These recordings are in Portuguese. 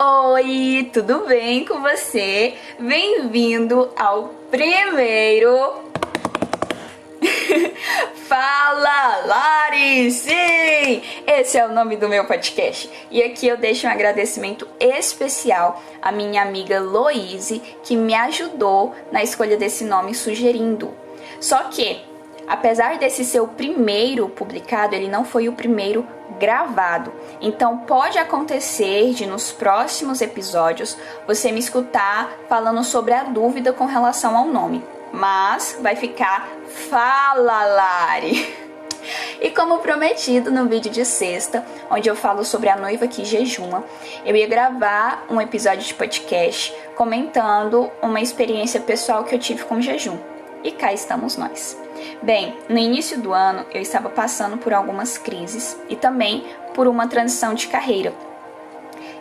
Oi, tudo bem com você? Bem-vindo ao primeiro Fala Lari! Sim! Esse é o nome do meu podcast. E aqui eu deixo um agradecimento especial à minha amiga Loise, que me ajudou na escolha desse nome sugerindo. Só que, apesar desse ser o primeiro publicado, ele não foi o primeiro gravado. Então pode acontecer de nos próximos episódios você me escutar falando sobre a dúvida com relação ao nome. Mas vai ficar Fala Lari! E como prometido no vídeo de sexta, onde eu falo sobre a noiva que jejuma, eu ia gravar um episódio de podcast comentando uma experiência pessoal que eu tive com o jejum. E cá estamos nós. Bem, no início do ano eu estava passando por algumas crises e também por uma transição de carreira.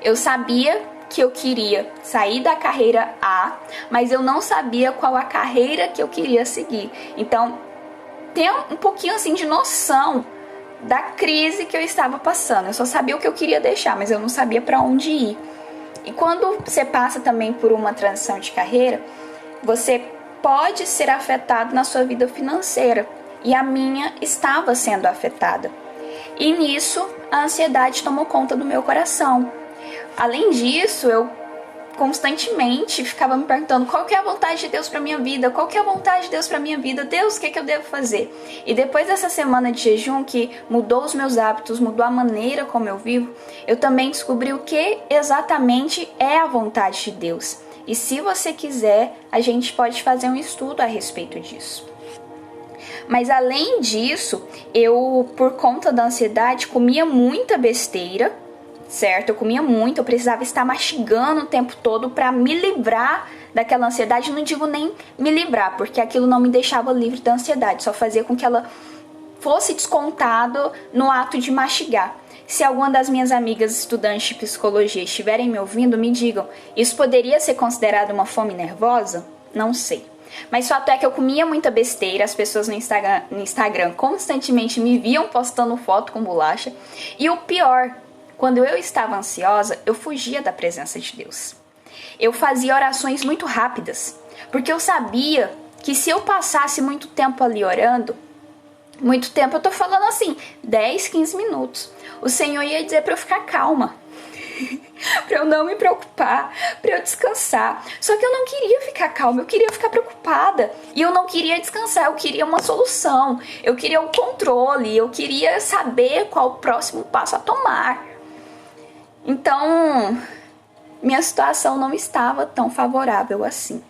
Eu sabia que eu queria sair da carreira A, mas eu não sabia qual a carreira que eu queria seguir. Então, tem um pouquinho assim de noção da crise que eu estava passando. Eu só sabia o que eu queria deixar, mas eu não sabia para onde ir. E quando você passa também por uma transição de carreira, você pode ser afetado na sua vida financeira. E a minha estava sendo afetada. E nisso, a ansiedade tomou conta do meu coração. Além disso, eu constantemente ficava me perguntando qual que é a vontade de Deus para minha vida, qual que é a vontade de Deus para minha vida, Deus, o que eu devo fazer? E depois dessa semana de jejum que mudou os meus hábitos, mudou a maneira como eu vivo, eu também descobri o que exatamente é a vontade de Deus. E se você quiser, a gente pode fazer um estudo a respeito disso. Mas além disso, eu, por conta da ansiedade, comia muita besteira, certo? Eu comia muito, eu precisava estar mastigando o tempo todo para me livrar daquela ansiedade. Não digo nem me livrar, porque aquilo não me deixava livre da ansiedade, só fazia com que ela fosse descontado no ato de mastigar. Se alguma das minhas amigas estudantes de psicologia estiverem me ouvindo, me digam, isso poderia ser considerado uma fome nervosa? Não sei. Mas o fato é que eu comia muita besteira, as pessoas no Instagram constantemente me viam postando foto com bolacha. E o pior, quando eu estava ansiosa, eu fugia da presença de Deus. Eu fazia orações muito rápidas, porque eu sabia que se eu passasse muito tempo ali orando, muito tempo, eu tô falando assim, 10, 15 minutos, o Senhor ia dizer para eu ficar calma, para eu não me preocupar, para eu descansar. Só que eu não queria ficar calma, eu queria ficar preocupada. E eu não queria descansar, eu queria uma solução, eu queria o controle, eu queria saber qual o próximo passo a tomar. Então, minha situação não estava tão favorável assim.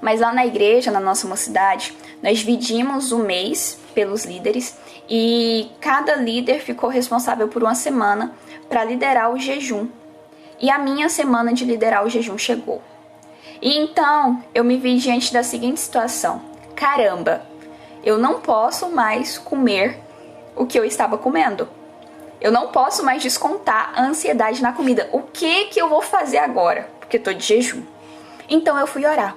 Mas lá na igreja, na nossa mocidade, nós dividimos o mês pelos líderes e cada líder ficou responsável por uma semana para liderar o jejum. E a minha semana de liderar o jejum chegou. E então eu me vi diante da seguinte situação: caramba, eu não posso mais comer o que eu estava comendo. Eu não posso mais descontar a ansiedade na comida. O que eu vou fazer agora? Porque eu tô de jejum. Então eu fui orar.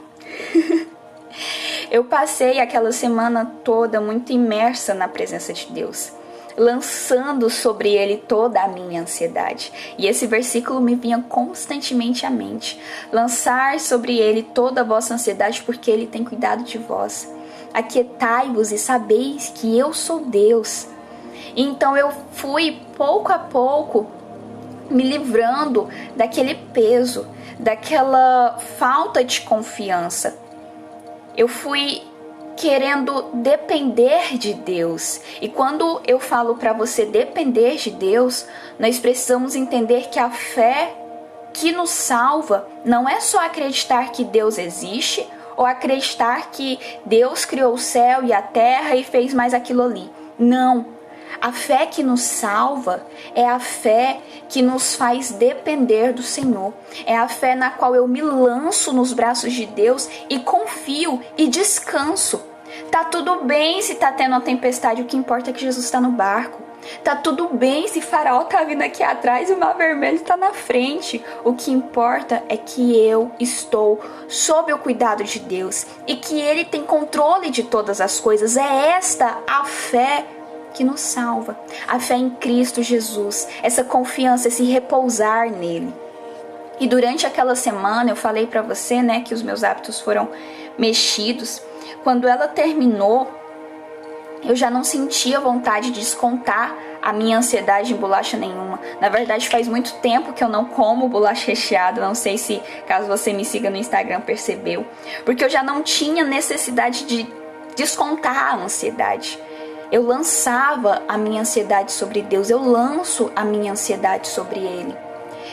Eu passei aquela semana toda muito imersa na presença de Deus, lançando sobre Ele toda a minha ansiedade. E esse versículo me vinha constantemente à mente. Lançar sobre Ele toda a vossa ansiedade, porque Ele tem cuidado de vós. Aquietai-vos e sabeis que eu sou Deus. Então eu fui pouco a pouco me livrando daquele peso, daquela falta de confiança. Eu fui querendo depender de Deus. E quando eu falo para você depender de Deus, nós precisamos entender que a fé que nos salva não é só acreditar que Deus existe ou acreditar que Deus criou o céu e a terra e fez mais aquilo ali. Não. A fé que nos salva é a fé que nos faz depender do Senhor. É a fé na qual eu me lanço nos braços de Deus e confio e descanso. Tá tudo bem se tá tendo uma tempestade, o que importa é que Jesus está no barco. Tá tudo bem se Faraó tá vindo aqui atrás e o Mar Vermelho tá na frente. O que importa é que eu estou sob o cuidado de Deus e que Ele tem controle de todas as coisas. É esta a fé que nos salva. A fé em Cristo Jesus, essa confiança, esse repousar nele. E durante aquela semana eu falei pra você, né, que os meus hábitos foram mexidos. Quando ela terminou, eu já não sentia vontade de descontar a minha ansiedade em bolacha nenhuma. Na verdade, faz muito tempo que eu não como bolacha recheada. Não sei se, caso você me siga no Instagram, percebeu. Porque eu já não tinha necessidade de descontar a ansiedade. Eu lançava a minha ansiedade sobre Deus. Eu lanço a minha ansiedade sobre Ele.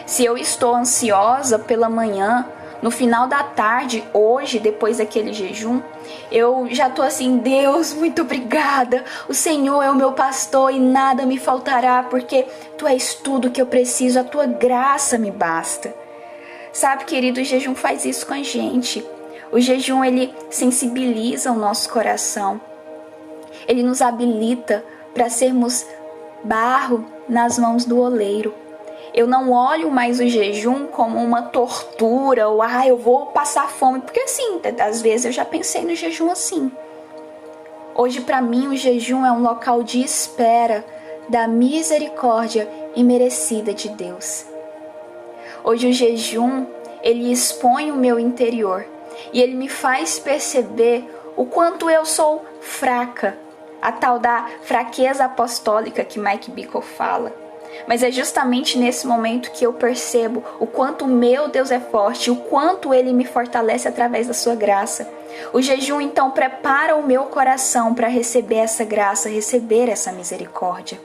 Se eu estou ansiosa pela manhã, no final da tarde, hoje, depois daquele jejum, eu já tô assim: Deus, muito obrigada. O Senhor é o meu pastor e nada me faltará, porque Tu és tudo que eu preciso, a Tua graça me basta. Sabe, querido, o jejum faz isso com a gente. O jejum, ele sensibiliza o nosso coração. Ele nos habilita para sermos barro nas mãos do oleiro. Eu não olho mais o jejum como uma tortura, ou eu vou passar fome, porque assim, às vezes eu já pensei no jejum assim. Hoje, para mim, o jejum é um local de espera da misericórdia imerecida de Deus. Hoje o jejum, ele expõe o meu interior e ele me faz perceber o quanto eu sou fraca, a tal da fraqueza apostólica que Mike Bickle fala. Mas é justamente nesse momento que eu percebo o quanto o meu Deus é forte, o quanto Ele me fortalece através da sua graça. O jejum, então, prepara o meu coração para receber essa graça, receber essa misericórdia.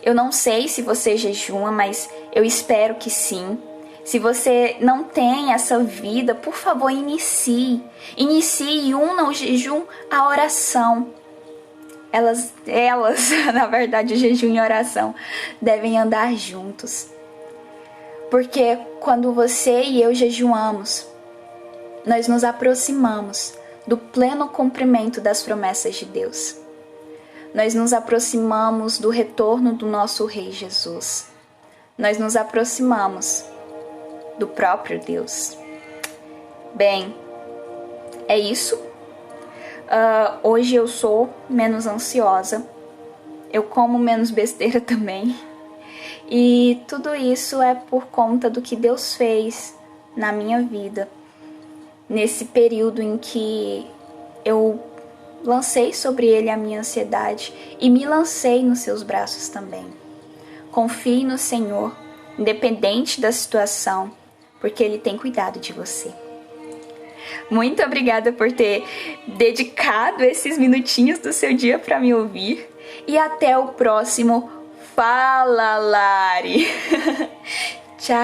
Eu não sei se você jejuma, mas eu espero que sim. Se você não tem essa vida, por favor, inicie. Inicie e una o jejum à oração. Elas, na verdade, jejum e oração devem andar juntos. Porque quando você e eu jejuamos, nós nos aproximamos do pleno cumprimento das promessas de Deus. Nós nos aproximamos do retorno do nosso Rei Jesus. Nós nos aproximamos do próprio Deus. Bem, é isso. Hoje eu sou menos ansiosa, eu como menos besteira também, e tudo isso é por conta do que Deus fez na minha vida, nesse período em que eu lancei sobre Ele a minha ansiedade e me lancei nos seus braços também. Confie no Senhor, independente da situação, porque Ele tem cuidado de você. Muito obrigada por ter dedicado esses minutinhos do seu dia para me ouvir. E até o próximo Fala Lari! Tchau!